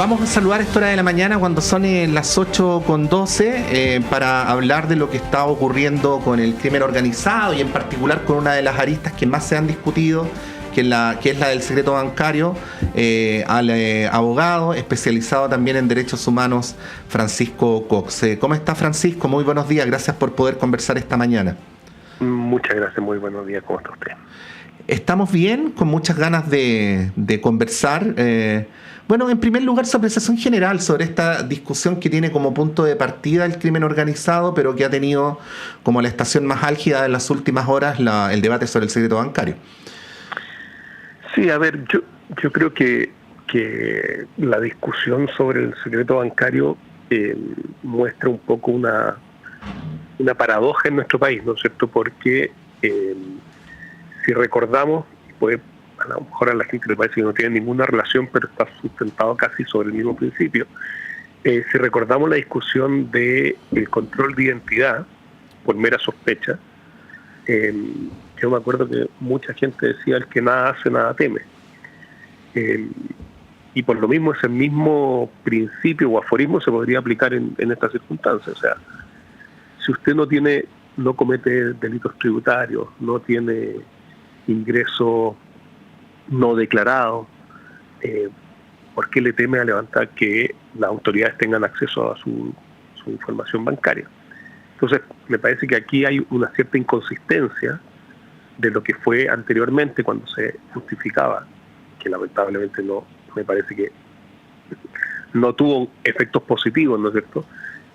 Vamos a saludar a esta hora de la mañana cuando son las 8:12 para hablar de lo que está ocurriendo con el crimen organizado y en particular con una de las aristas que más se han discutido, que es la del secreto bancario, al abogado especializado también en derechos humanos, Francisco Cox. ¿Cómo está, Francisco? Muy buenos días, gracias por poder conversar esta mañana. Muchas gracias, muy buenos días, ¿cómo está usted? Estamos bien, con muchas ganas de conversar. Bueno, en primer lugar, su apreciación general sobre esta discusión que tiene como punto de partida el crimen organizado, pero que ha tenido como la estación más álgida en las últimas horas el debate sobre el secreto bancario. Sí, a ver, yo creo que la discusión sobre el secreto bancario muestra un poco una paradoja en nuestro país, ¿no es cierto? Porque si recordamos, pues a lo mejor a la gente le parece que no tiene ninguna relación, pero está sustentado casi sobre el mismo principio. Si recordamos la discusión del control de identidad por mera sospecha, yo me acuerdo que mucha gente decía: el que nada hace, nada teme. Y por lo mismo ese mismo principio o aforismo se podría aplicar en estas circunstancias. O sea, si usted no comete delitos tributarios, no tiene ingresos no declarados, ¿por qué le teme a levantar que las autoridades tengan acceso a su información bancaria? Entonces, me parece que aquí hay una cierta inconsistencia de lo que fue anteriormente cuando se justificaba, que lamentablemente no, me parece que no tuvo efectos positivos, ¿no es cierto?,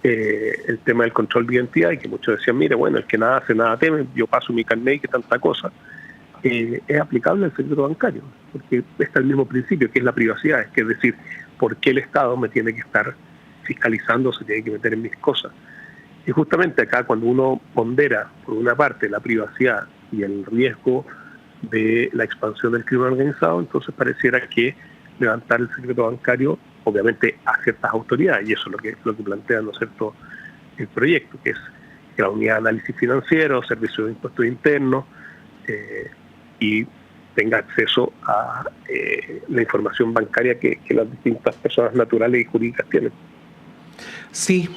el tema del control de identidad, y que muchos decían: mire, bueno, el que nada hace, nada teme, yo paso mi carnet y que tanta cosa. Es aplicable al secreto bancario, porque está el mismo principio, que es la privacidad, es decir, ¿por qué el Estado me tiene que estar fiscalizando, se tiene que meter en mis cosas? Y justamente acá, cuando uno pondera, por una parte, la privacidad y el riesgo de la expansión del crimen organizado, entonces pareciera que levantar el secreto bancario, obviamente, a ciertas autoridades, y eso es lo que plantea, ¿no es cierto?, el proyecto, que es que la unidad de análisis financiero, servicio de impuestos internos, y tenga acceso a la información bancaria que las distintas personas naturales y jurídicas tienen. Sí,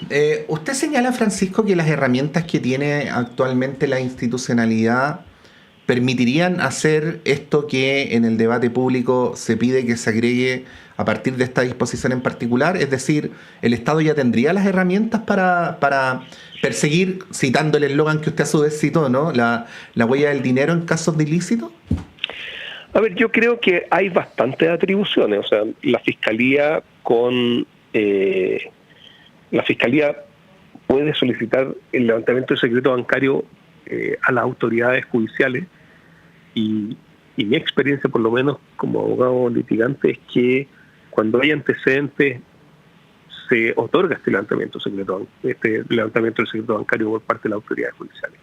usted señala, Francisco, que las herramientas que tiene actualmente la institucionalidad permitirían hacer esto que en el debate público se pide que se agregue a partir de esta disposición en particular, es decir, el Estado ya tendría las herramientas para perseguir, citando el eslogan que usted a su vez citó, ¿no?, la huella del dinero en casos de ilícito. A ver, yo creo que hay bastantes atribuciones. O sea, la Fiscalía puede solicitar el levantamiento del secreto bancario a las autoridades judiciales, y mi experiencia, por lo menos como abogado litigante, es que cuando hay antecedentes se otorga este levantamiento del secreto bancario por parte de las autoridades judiciales.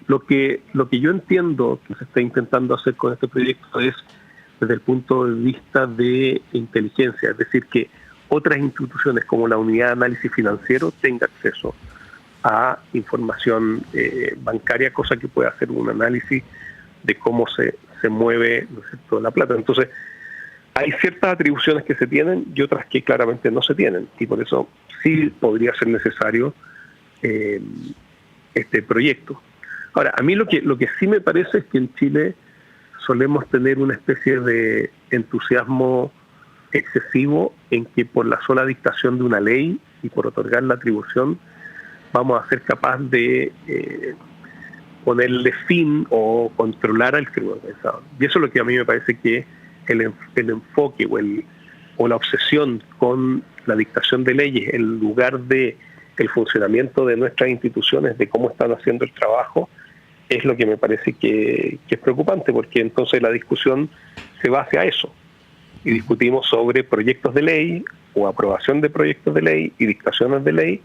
Lo que yo entiendo que se está intentando hacer con este proyecto es desde el punto de vista de inteligencia, es decir, que otras instituciones como la unidad de análisis financiero tenga acceso a información bancaria, cosa que pueda hacer un análisis de cómo se mueve, ¿no es cierto?, la plata. Entonces, hay ciertas atribuciones que se tienen y otras que claramente no se tienen, y por eso sí podría ser necesario este proyecto. Ahora, a mí lo que sí me parece es que en Chile solemos tener una especie de entusiasmo excesivo en que por la sola dictación de una ley y por otorgar la atribución vamos a ser capaz de ponerle fin o controlar al crimen organizado. Y eso es lo que a mí me parece que el enfoque o la obsesión con la dictación de leyes en lugar de el funcionamiento de nuestras instituciones, de cómo están haciendo el trabajo, es lo que me parece que es preocupante, porque entonces la discusión se va hacia eso. Y discutimos sobre proyectos de ley o aprobación de proyectos de ley y dictaciones de ley,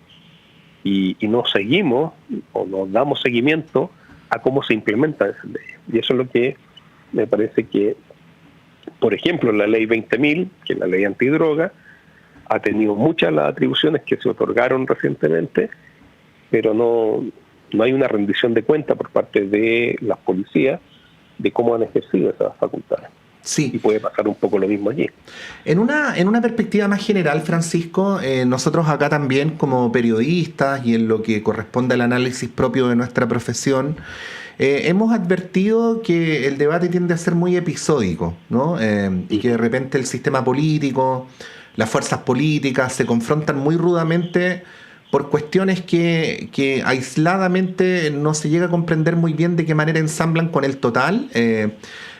y no seguimos o no damos seguimiento a cómo se implementan esas leyes. Y eso es lo que me parece que, por ejemplo, la ley 20.000, que es la ley antidroga, ha tenido muchas las atribuciones que se otorgaron recientemente, pero no hay una rendición de cuenta por parte de las policías de cómo han ejercido esas facultades. Sí. Y puede pasar un poco lo mismo allí. En una perspectiva más general, Francisco, nosotros acá también como periodistas y en lo que corresponde al análisis propio de nuestra profesión, hemos advertido que el debate tiende a ser muy episódico, ¿no? Y que de repente el sistema político, las fuerzas políticas se confrontan muy rudamente por cuestiones que aisladamente no se llega a comprender muy bien de qué manera ensamblan con el total,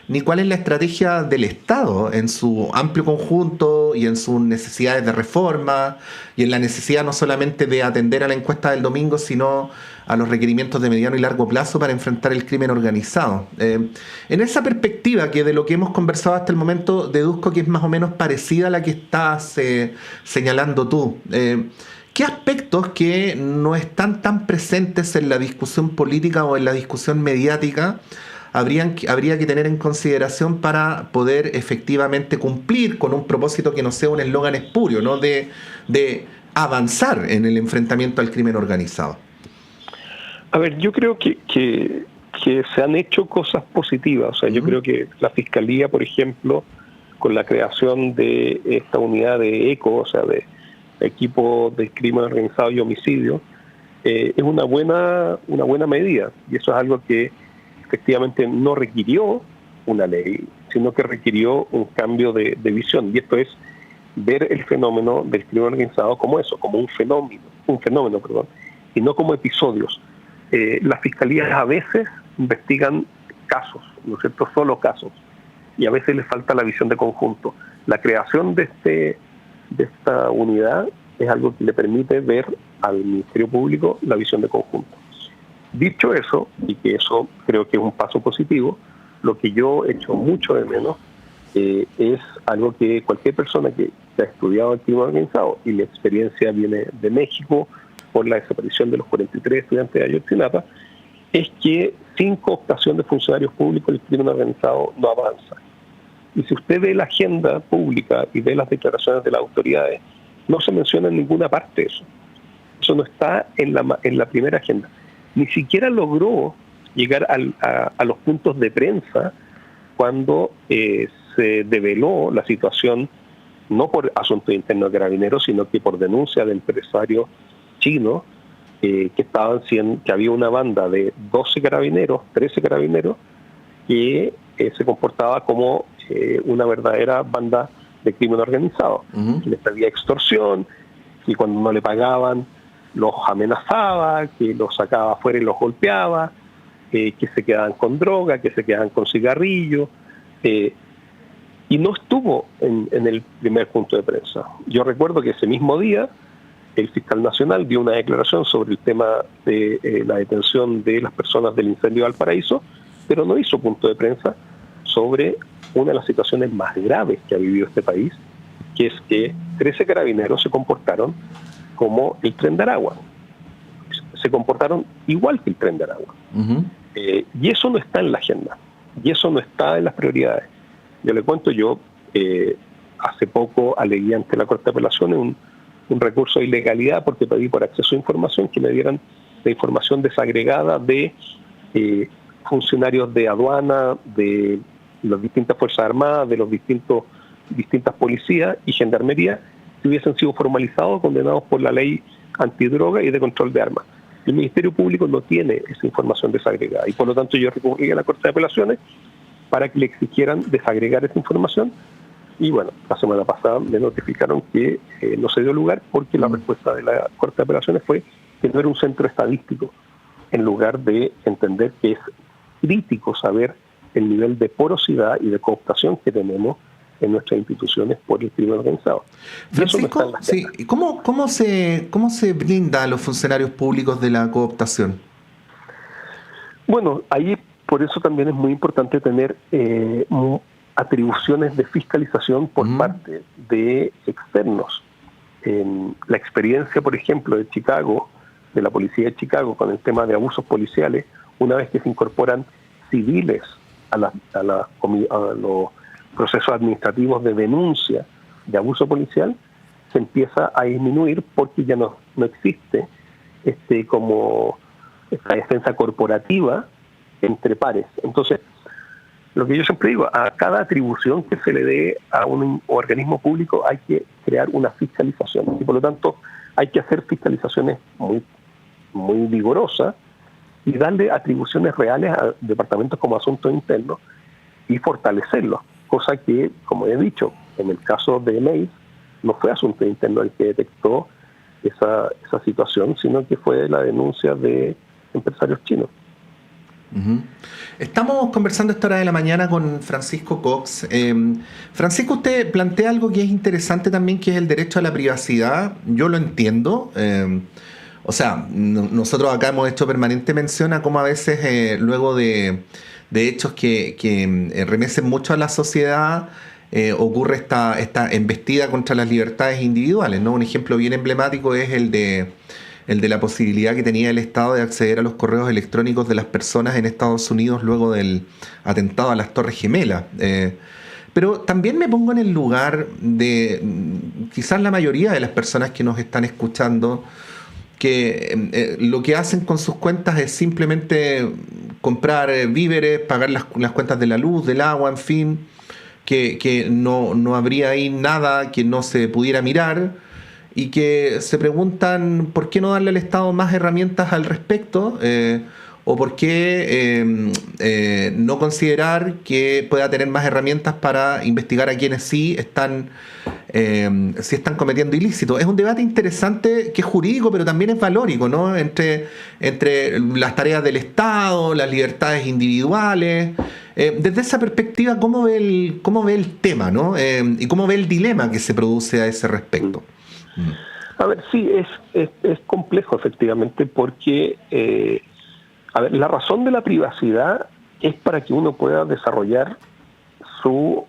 ni cuál es la estrategia del Estado en su amplio conjunto y en sus necesidades de reforma y en la necesidad no solamente de atender a la encuesta del domingo, sino a los requerimientos de mediano y largo plazo para enfrentar el crimen organizado. En esa perspectiva, que de lo que hemos conversado hasta el momento deduzco que es más o menos parecida a la que estás señalando tú, ¿qué aspectos que no están tan presentes en la discusión política o en la discusión mediática habría que tener en consideración para poder efectivamente cumplir con un propósito que no sea un eslogan espurio, ¿no? de avanzar en el enfrentamiento al crimen organizado? A ver, yo creo que se han hecho cosas positivas. O sea, yo creo que la Fiscalía, por ejemplo, con la creación de esta unidad de ECO, o sea, de equipo de crimen organizado y homicidio, es una buena medida. Y eso es algo que efectivamente no requirió una ley, sino que requirió un cambio de visión. Y esto es ver el fenómeno del crimen organizado como eso, como un fenómeno, y no como episodios. Las fiscalías a veces investigan casos, ¿no es cierto?, solo casos, y a veces les falta la visión de conjunto. La creación de esta unidad es algo que le permite ver al Ministerio Público la visión de conjunto. Dicho eso, y que eso creo que es un paso positivo, lo que yo echo mucho de menos es algo que cualquier persona que ha estudiado el crimen organizado, y la experiencia viene de México por la desaparición de los 43 estudiantes de Ayotzinapa, es que sin cooptación de funcionarios públicos el crimen organizado no avanza. Y si usted ve la agenda pública y ve las declaraciones de las autoridades, no se menciona en ninguna parte eso. Eso no está en la primera agenda. Ni siquiera logró llegar a los puntos de prensa cuando se develó la situación, no por asunto interno de Carabineros, sino que por denuncia de empresarios chinos que había una banda de 12 carabineros, 13 carabineros, que se comportaba como una verdadera banda de crimen organizado. Que les pedía extorsión, que cuando no le pagaban los amenazaba, que los sacaba afuera y los golpeaba, que se quedaban con droga, que se quedaban con cigarrillos, y no estuvo en el primer punto de prensa. Yo recuerdo que ese mismo día el fiscal nacional dio una declaración sobre el tema de la detención de las personas del incendio de Valparaíso, pero no hizo punto de prensa sobre una de las situaciones más graves que ha vivido este país, que es que 13 carabineros se comportaron como el Tren de Aragua. Se comportaron igual que el Tren de Aragua. Y eso no está en la agenda, y eso no está en las prioridades. Yo le cuento, hace poco alegué ante la Corte de Apelaciones un recurso de ilegalidad porque pedí por acceso a información que me dieran la información desagregada de funcionarios de aduana, de las distintas Fuerzas Armadas, de los distintas policías y gendarmería que hubiesen sido formalizados, condenados por la ley antidroga y de control de armas. El Ministerio Público no tiene esa información desagregada y por lo tanto yo recurrí a la Corte de Apelaciones para que le exigieran desagregar esa información. Y bueno, la semana pasada me notificaron que no se dio lugar porque la respuesta de la Corte de Apelaciones fue que no era un centro estadístico, en lugar de entender que es crítico saber el nivel de porosidad y de cooptación que tenemos en nuestras instituciones por el crimen organizado. Francisco, sí, ¿cómo se blinda a los funcionarios públicos de la cooptación? Bueno, ahí por eso también es muy importante tener atribuciones de fiscalización por parte de externos. La experiencia, por ejemplo, de Chicago, de la policía de Chicago, con el tema de abusos policiales, una vez que se incorporan civiles a los procesos administrativos de denuncia de abuso policial, se empieza a disminuir porque ya no existe como esta defensa corporativa entre pares. Entonces, lo que yo siempre digo, a cada atribución que se le dé a un organismo público hay que crear una fiscalización y por lo tanto hay que hacer fiscalizaciones muy, muy vigorosas y darle atribuciones reales a departamentos como Asuntos Internos y fortalecerlos, cosa que, como he dicho, en el caso de MEIS no fue Asuntos Internos el que detectó esa situación, sino que fue la denuncia de empresarios chinos. Uh-huh. Estamos conversando a esta hora de la mañana con Francisco Cox. Francisco, usted plantea algo que es interesante también, que es el derecho a la privacidad. Yo lo entiendo. Nosotros acá hemos hecho permanente mención a cómo a veces, luego de hechos que remecen mucho a la sociedad, ocurre esta embestida contra las libertades individuales, ¿no? Un ejemplo bien emblemático es el de la posibilidad que tenía el Estado de acceder a los correos electrónicos de las personas en Estados Unidos luego del atentado a las Torres Gemelas. Pero también me pongo en el lugar de quizás la mayoría de las personas que nos están escuchando, que lo que hacen con sus cuentas es simplemente comprar víveres, pagar las cuentas de la luz, del agua, en fin, que no habría ahí nada que no se pudiera mirar, y que se preguntan por qué no darle al Estado más herramientas al respecto, o por qué no considerar que pueda tener más herramientas para investigar a quienes sí están cometiendo ilícitos. Es un debate interesante que es jurídico, pero también es valórico, ¿no? Entre las tareas del Estado, las libertades individuales. Desde esa perspectiva, ¿cómo ve el tema, ¿no? Y cómo ve el dilema que se produce a ese respecto? A ver, sí, es complejo efectivamente porque, la razón de la privacidad es para que uno pueda desarrollar su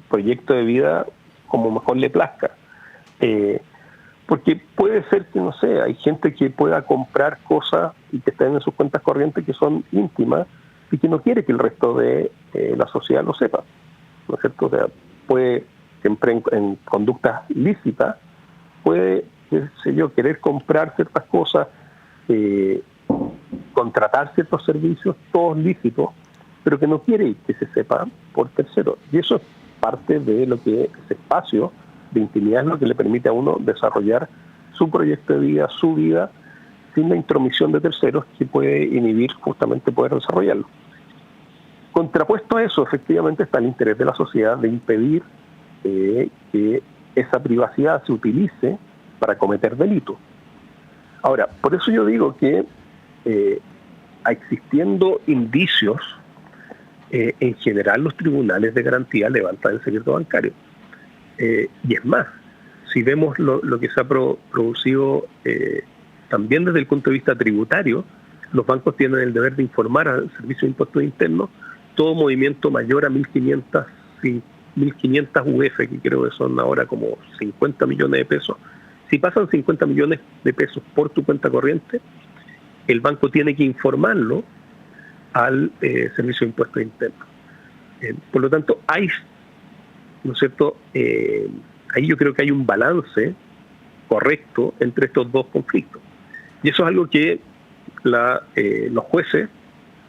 proyecto de vida como mejor le plazca. Porque puede ser que, no sé, hay gente que pueda comprar cosas y que estén en sus cuentas corrientes que son íntimas y que no quiere que el resto de la sociedad lo sepa, ¿no es cierto? O sea, puede, siempre en conductas lícitas, puede, qué sé yo, querer comprar ciertas cosas, contratar ciertos servicios, todos lícitos, pero que no quiere que se sepa por terceros. Y eso es parte de lo que ese espacio de intimidad es lo que le permite a uno desarrollar su proyecto de vida, su vida, sin la intromisión de terceros que puede inhibir justamente poder desarrollarlo. Contrapuesto a eso, efectivamente, está el interés de la sociedad de impedir que esa privacidad se utilice para cometer delitos. Ahora, por eso yo digo que existiendo indicios, en general los tribunales de garantía levantan el secreto bancario. Y es más, si vemos lo que se ha producido también desde el punto de vista tributario, los bancos tienen el deber de informar al Servicio de Impuestos Internos todo movimiento mayor a 1.500 UF, que creo que son ahora como 50 millones de pesos. Si pasan 50 millones de pesos por tu cuenta corriente, el banco tiene que informarlo al Servicio de Impuestos Internos. Por lo tanto, hay, ¿no es cierto? Ahí yo creo que hay un balance correcto entre estos dos conflictos. Y eso es algo que los jueces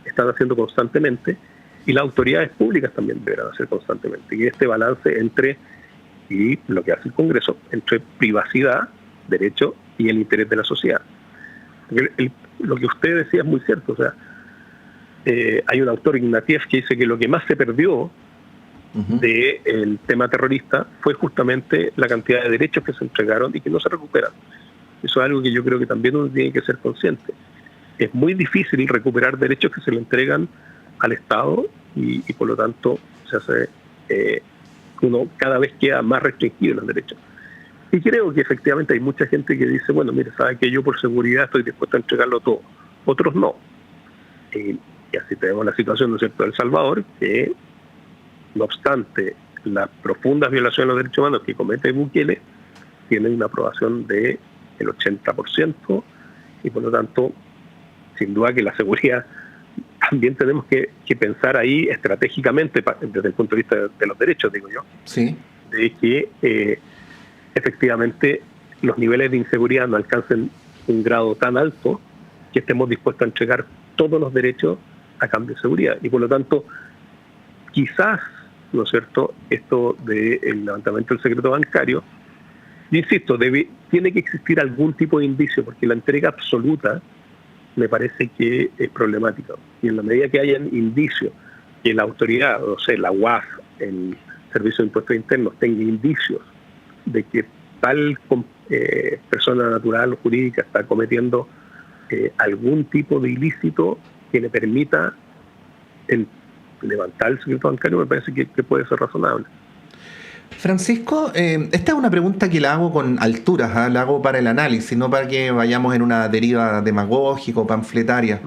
están haciendo constantemente y las autoridades públicas también deberán hacer constantemente. Y este balance entre, y lo que hace el Congreso, entre privacidad, derecho y el interés de la sociedad. Porque lo que usted decía es muy cierto. O sea, hay un autor, Ignatieff, que dice que lo que más se perdió del tema terrorista fue justamente la cantidad de derechos que se entregaron y que no se recuperan. Eso es algo que yo creo que también uno tiene que ser consciente. Es muy difícil recuperar derechos que se le entregan al Estado y por lo tanto se hace uno cada vez queda más restringido en los derechos. Y creo que efectivamente hay mucha gente que dice, bueno, mire, sabe que yo por seguridad estoy dispuesto a entregarlo todo. Otros no. Y así tenemos la situación, ¿no es cierto?, de El Salvador, que no obstante las profundas violaciones de los derechos humanos que comete Bukele, tiene una aprobación del 80%, y por lo tanto, sin duda que la seguridad también tenemos que pensar ahí estratégicamente, desde el punto de vista de los derechos, digo yo, sí, de que efectivamente los niveles de inseguridad no alcancen un grado tan alto que estemos dispuestos a entregar todos los derechos a cambio de seguridad. Y por lo tanto, quizás, ¿no es cierto?, esto del levantamiento del secreto bancario, yo insisto, tiene que existir algún tipo de indicio, porque la entrega absoluta me parece que es problemática. Y en la medida que hayan indicios, que la autoridad, o sea, la UAF, el Servicio de Impuestos Internos, tenga indicios de que tal persona natural o jurídica está cometiendo algún tipo de ilícito que le permita levantar el secreto bancario, me parece que puede ser razonable. Francisco, esta es una pregunta que la hago con alturas, ¿eh? La hago para el análisis, no para que vayamos en una deriva demagógica o panfletaria.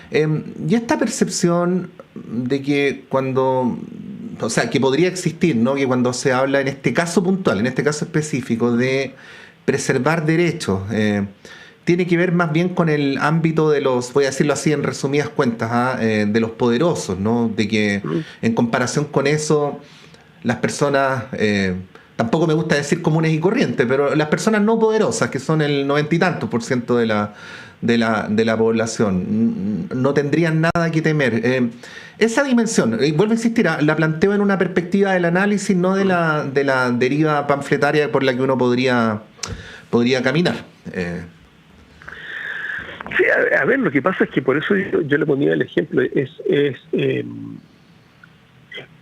Y esta percepción de que cuando, o sea, que podría existir, ¿no? Que cuando se habla en este caso puntual, en este caso específico, de preservar derechos, tiene que ver más bien con el ámbito de los, voy a decirlo así en resumidas cuentas, de los poderosos, ¿no? De que en comparación con eso, las personas, tampoco me gusta decir comunes y corrientes, pero las personas no poderosas, que son el 90 y tantos % de la población, no tendrían nada que temer. Esa dimensión, y vuelvo a insistir, la planteo en una perspectiva del análisis, no de la deriva panfletaria por la que uno podría caminar. Sí, a ver, lo que pasa es que por eso yo le ponía el ejemplo, es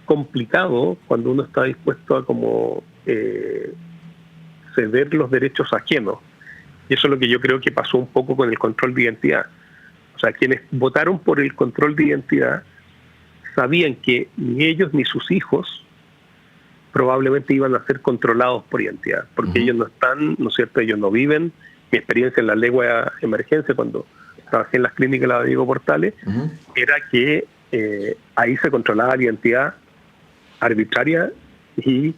complicado cuando uno está dispuesto a como ceder los derechos ajenos. Y eso es lo que yo creo que pasó un poco con el control de identidad. O sea, quienes votaron por el control de identidad sabían que ni ellos ni sus hijos probablemente iban a ser controlados por identidad, porque ellos no están, ¿no es cierto?, ellos no viven. Mi experiencia en la Legua Emergencia, cuando trabajé en las clínicas de la Diego Portales, era que ahí se controlaba la identidad arbitraria y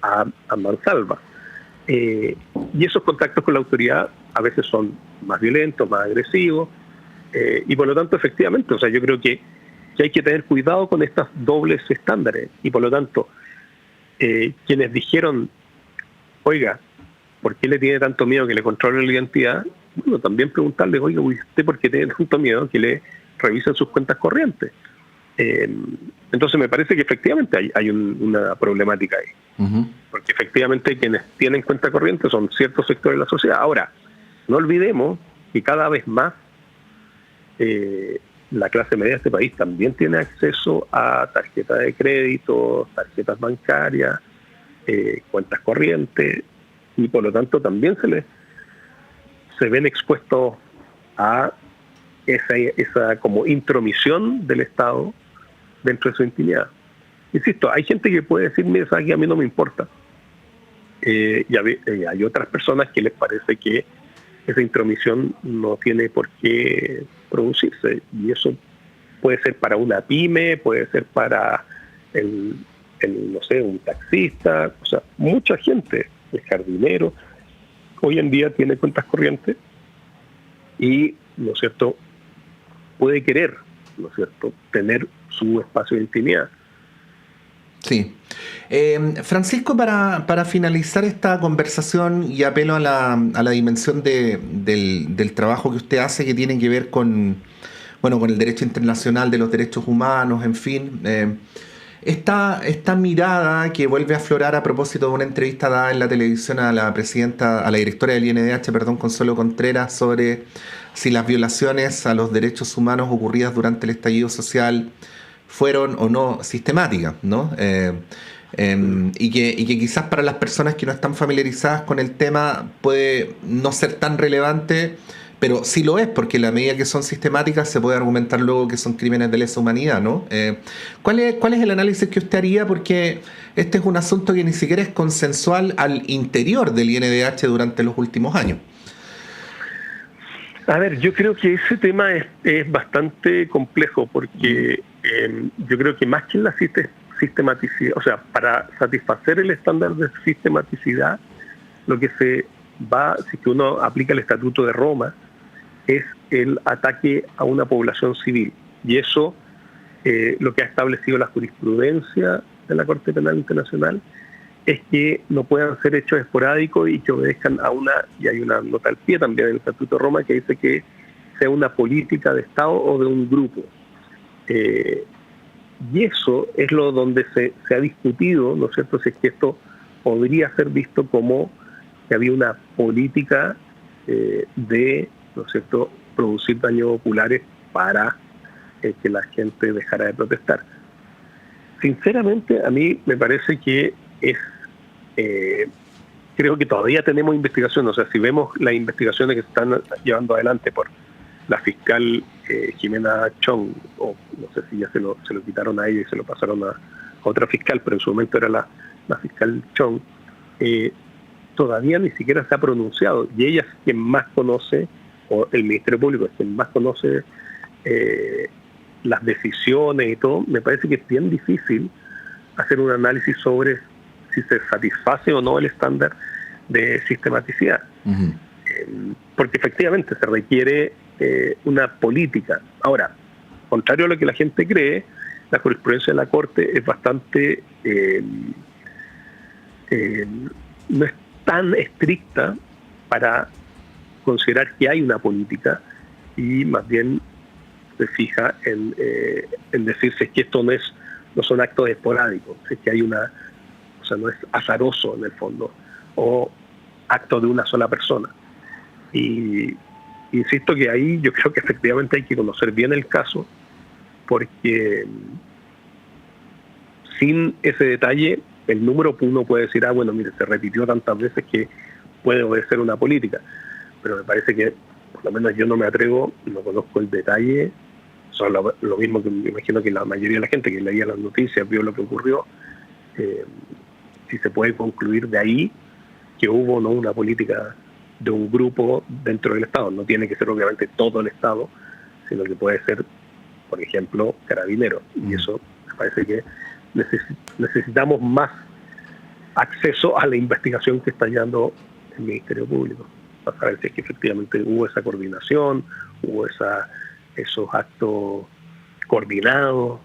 a mansalva. Y esos contactos con la autoridad a veces son más violentos, más agresivos, y por lo tanto, efectivamente, o sea, yo creo que hay que tener cuidado con estos dobles estándares, y por lo tanto, quienes dijeron, oiga, ¿por qué le tiene tanto miedo que le controlen la identidad? Bueno, también preguntarle, oiga, ¿usted por qué tiene tanto miedo que le revisen sus cuentas corrientes? Entonces me parece que efectivamente hay una problemática ahí. Porque efectivamente quienes tienen cuenta corriente son ciertos sectores de la sociedad. Ahora, no olvidemos que cada vez más la clase media de este país también tiene acceso a tarjetas de crédito, tarjetas bancarias, cuentas corrientes, y por lo tanto también se ven expuestos a esa como intromisión del Estado dentro de su intimidad. Insisto, hay gente que puede decir, mira, ¿sabes qué? A mí no me importa. Y hay otras personas que les parece que esa intromisión no tiene por qué producirse. Y eso puede ser para una pyme, puede ser para no sé, un taxista, o sea, mucha gente, el jardinero, hoy en día tiene cuentas corrientes y, ¿no es cierto?, puede querer, ¿no es cierto?, tener su espacio de intimidad. Sí. Francisco, para finalizar esta conversación, y apelo a la dimensión del trabajo que usted hace, que tiene que ver con el derecho internacional de los derechos humanos, en fin, esta mirada que vuelve a aflorar a propósito de una entrevista dada en la televisión a la directora del INDH, Consuelo Contreras, sobre si las violaciones a los derechos humanos ocurridas durante el estallido social fueron o no sistemáticas, ¿no? Y que quizás para las personas que no están familiarizadas con el tema puede no ser tan relevante, pero sí lo es, porque en la medida que son sistemáticas se puede argumentar luego que son crímenes de lesa humanidad, ¿no? ¿Cuál es el análisis que usted haría? Porque este es un asunto que ni siquiera es consensual al interior del INDH durante los últimos años. A ver, yo creo que ese tema es bastante complejo, porque yo creo que más que la sistematicidad, o sea, para satisfacer el estándar de sistematicidad, lo que se va, si que uno aplica el Estatuto de Roma, es el ataque a una población civil. Y eso, lo que ha establecido la jurisprudencia de la Corte Penal Internacional, es que no puedan ser hechos esporádicos y que obedezcan a y hay una nota al pie también en el Estatuto de Roma que dice que sea una política de Estado o de un grupo. Y eso es lo donde se ha discutido, ¿no es cierto?, si es que esto podría ser visto como que había una política de, ¿no es cierto?, producir daños oculares para que la gente dejara de protestar. Sinceramente, a mí me parece que creo que todavía tenemos investigación. O sea, si vemos las investigaciones que se están llevando adelante por la fiscal Jimena Chong, o no sé si ya se lo quitaron a ella y se lo pasaron a otra fiscal, pero en su momento era la fiscal Chong, todavía ni siquiera se ha pronunciado, y ella es quien más conoce, o el Ministerio Público es quien más conoce las decisiones y todo. Me parece que es bien difícil hacer un análisis sobre si se satisface o no el estándar de sistematicidad. Uh-huh. Porque efectivamente se requiere una política. Ahora, contrario a lo que la gente cree, la jurisprudencia de la Corte es bastante no es tan estricta para considerar que hay una política, y más bien se fija en decirse que esto no son actos esporádicos, es que hay o sea, no es azaroso en el fondo, o acto de una sola persona. Y insisto que ahí yo creo que efectivamente hay que conocer bien el caso, porque sin ese detalle el número uno puede decir, bueno, mire, se repitió tantas veces que puede obedecer una política, pero me parece que por lo menos yo no me atrevo, no conozco el detalle. Son lo mismo que me imagino que la mayoría de la gente que leía las noticias, vio lo que ocurrió, si se puede concluir de ahí que hubo no una política de un grupo dentro del Estado. No tiene que ser obviamente todo el Estado, sino que puede ser, por ejemplo, Carabineros. Y eso me parece que necesitamos más acceso a la investigación que está llevando el Ministerio Público, para saber si es que efectivamente hubo esa coordinación, hubo esos actos coordinados,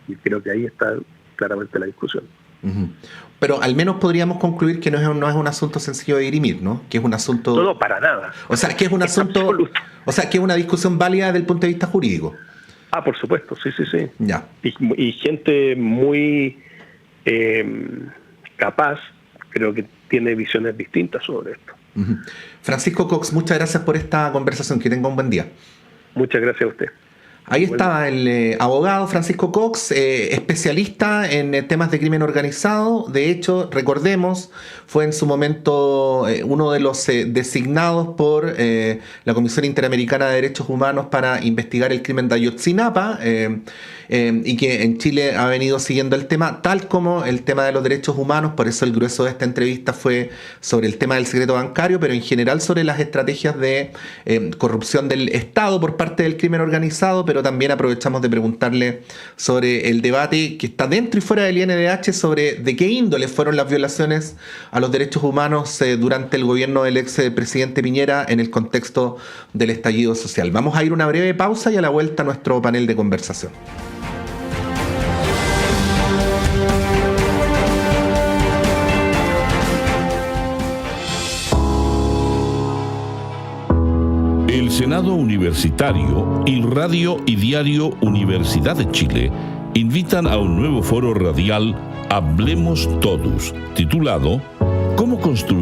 y creo que ahí está claramente la discusión. Uh-huh. Pero al menos podríamos concluir que no es un asunto sencillo de dirimir, ¿no? Que es un asunto... No, para nada. O sea, que es un asunto... Absoluto. O sea, que es una discusión válida desde el punto de vista jurídico. Por supuesto, sí. Ya. Y gente muy capaz, creo que tiene visiones distintas sobre esto. Uh-huh. Francisco Cox, muchas gracias por esta conversación. Que tenga un buen día. Muchas gracias a usted. Ahí estaba el abogado Francisco Cox, especialista en temas de crimen organizado. De hecho, recordemos, fue en su momento uno de los designados por la Comisión Interamericana de Derechos Humanos para investigar el crimen de Ayotzinapa, y que en Chile ha venido siguiendo el tema, tal como el tema de los derechos humanos. Por eso el grueso de esta entrevista fue sobre el tema del secreto bancario, pero en general sobre las estrategias de corrupción del Estado por parte del crimen organizado. Pero también aprovechamos de preguntarle sobre el debate que está dentro y fuera del INDH sobre de qué índole fueron las violaciones a los derechos humanos durante el gobierno del expresidente Piñera en el contexto del estallido social. Vamos a ir a una breve pausa y a la vuelta nuestro panel de conversación. El Senado Universitario y Radio y Diario Universidad de Chile invitan a un nuevo foro radial Hablemos Todos, titulado ¿Cómo construir